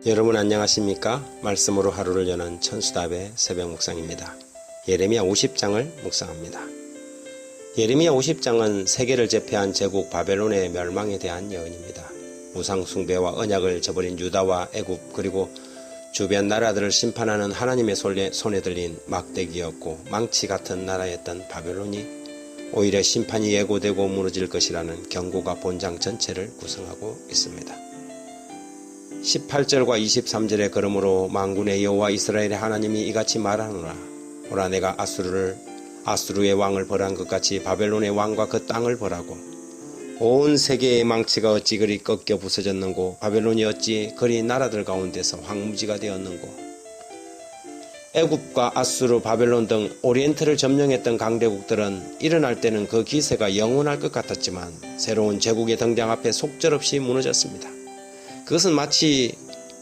여러분 안녕하십니까? 말씀으로 하루를 여는 천수답의 새벽 묵상입니다. 예레미야 50장을 묵상합니다. 예레미야 50장은 세계를 제패한 제국 바벨론의 멸망에 대한 예언입니다. 우상 숭배와 언약을 저버린 유다와 애굽 그리고 주변 나라들을 심판하는 하나님의 손에 들린 막대기였고 망치 같은 나라였던 바벨론이 오히려 심판이 예고되고 무너질 것이라는 경고가 본장 전체를 구성하고 있습니다. 18절과 23절에 그러므로 만군의 여호와 이스라엘의 하나님이 이같이 말하노라. 오라 내가 아수르의 왕을 벌한 것 같이 바벨론의 왕과 그 땅을 벌하고 온 세계의 망치가 어찌 그리 꺾여 부서졌는고 바벨론이 어찌 그리 나라들 가운데서 황무지가 되었는고 애굽과 아수르, 바벨론 등 오리엔트를 점령했던 강대국들은 일어날 때는 그 기세가 영원할 것 같았지만 새로운 제국의 등장 앞에 속절없이 무너졌습니다. 그것은 마치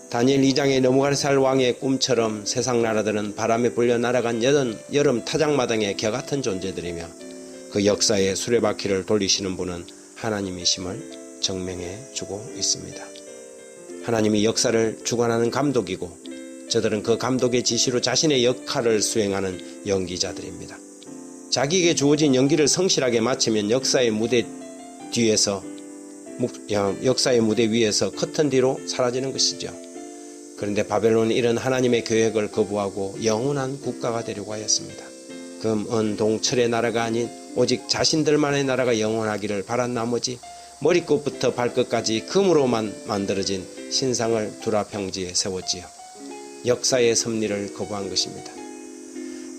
다니엘 2장의 느부갓네살 왕의 꿈처럼 세상 나라들은 바람에 불려 날아간 여름 타작마당의 겨같은 존재들이며 그 역사의 수레바퀴를 돌리시는 분은 하나님이심을 증명해 주고 있습니다. 하나님이 역사를 주관하는 감독이고 저들은 그 감독의 지시로 자신의 역할을 수행하는 연기자들입니다. 자기에게 주어진 연기를 성실하게 마치면 역사의 무대 위에서 커튼 뒤로 사라지는 것이죠. 그런데 바벨론은 이런 하나님의 계획을 거부하고 영원한 국가가 되려고 하였습니다. 금, 은, 동, 철의 나라가 아닌 오직 자신들만의 나라가 영원하기를 바란 나머지 머리끝부터 발끝까지 금으로만 만들어진 신상을 두라평지에 세웠지요. 역사의 섭리를 거부한 것입니다.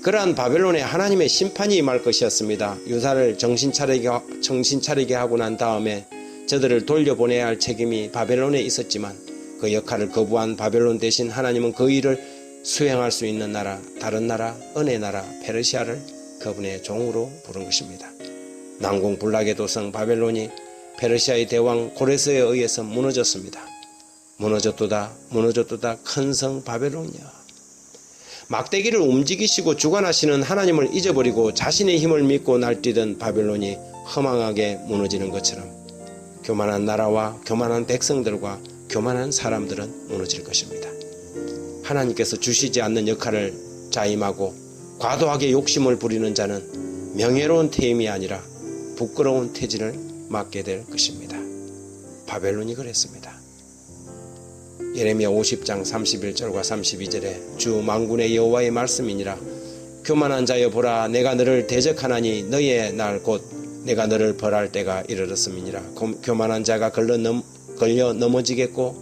그러한 바벨론에 하나님의 심판이 임할 것이었습니다. 유다를 정신 차리게 하고 난 다음에 저들을 돌려보내야 할 책임이 바벨론에 있었지만 그 역할을 거부한 바벨론 대신 하나님은 그 일을 수행할 수 있는 나라, 다른 나라, 은혜 나라, 페르시아를 그분의 종으로 부른 것입니다. 난공불락의 도성 바벨론이 페르시아의 대왕 고레스에 의해서 무너졌습니다. 무너졌도다 큰 성 바벨론이여. 막대기를 움직이시고 주관하시는 하나님을 잊어버리고 자신의 힘을 믿고 날뛰던 바벨론이 허망하게 무너지는 것처럼 교만한 나라와 교만한 백성들과 교만한 사람들은 무너질 것입니다. 하나님께서 주시지 않는 역할을 자임하고 과도하게 욕심을 부리는 자는 명예로운 퇴임이 아니라 부끄러운 퇴진을 맞게 될 것입니다. 바벨론이 그랬습니다. 예레미야 50장 31절과 32절에 주 만군의 여호와의 말씀이니라. 교만한 자여 보라 내가 너를 대적하나니 너의 날 곧 내가 너를 벌할 때가 이르렀음이니라. 교만한 자가 걸려 넘어지겠고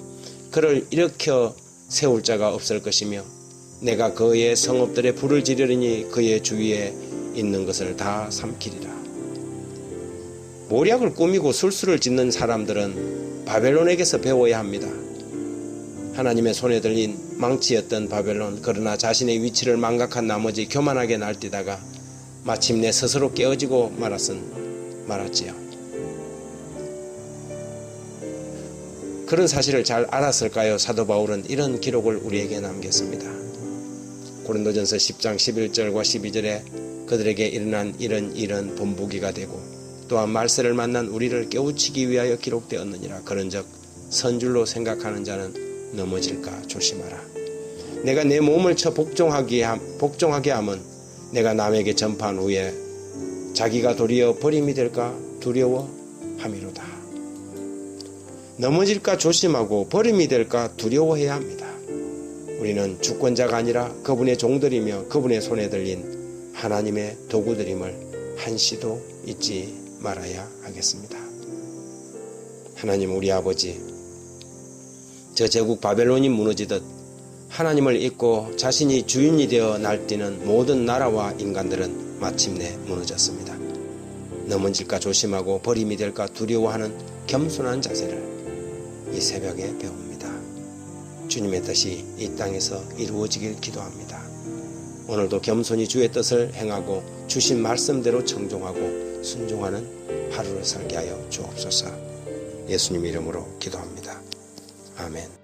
그를 일으켜 세울 자가 없을 것이며 내가 그의 성읍들에 불을 지르리니 그의 주위에 있는 것을 다 삼키리라. 모략을 꾸미고 술수를 짓는 사람들은 바벨론에게서 배워야 합니다. 하나님의 손에 들린 망치였던 바벨론, 그러나 자신의 위치를 망각한 나머지 교만하게 날뛰다가 마침내 스스로 깨어지고 말았지요. 그런 사실을 잘 알았을까요? 사도 바울은 이런 기록을 우리에게 남겼습니다. 고린도전서 10장 11절과 12절에 그들에게 일어난 이런 일은 본보기가 되고 또한 말세를 만난 우리를 깨우치기 위하여 기록되었느니라. 그런즉 선줄로 생각하는 자는 넘어질까 조심하라. 내가 내 몸을 쳐 복종하게 함은 내가 남에게 전파한 후에 자기가 도리어 버림이 될까 두려워함이로다. 넘어질까 조심하고 버림이 될까 두려워해야 합니다. 우리는 주권자가 아니라 그분의 종들이며 그분의 손에 들린 하나님의 도구들임을 한시도 잊지 말아야 하겠습니다. 하나님 우리 아버지, 저 제국 바벨론이 무너지듯 하나님을 잊고 자신이 주인이 되어 날뛰는 모든 나라와 인간들은 마침내 무너졌습니다. 넘어질까 조심하고 버림이 될까 두려워하는 겸손한 자세를 이 새벽에 배웁니다. 주님의 뜻이 이 땅에서 이루어지길 기도합니다. 오늘도 겸손히 주의 뜻을 행하고 주신 말씀대로 청종하고 순종하는 하루를 살게 하여 주옵소서. 예수님 이름으로 기도합니다. 아멘.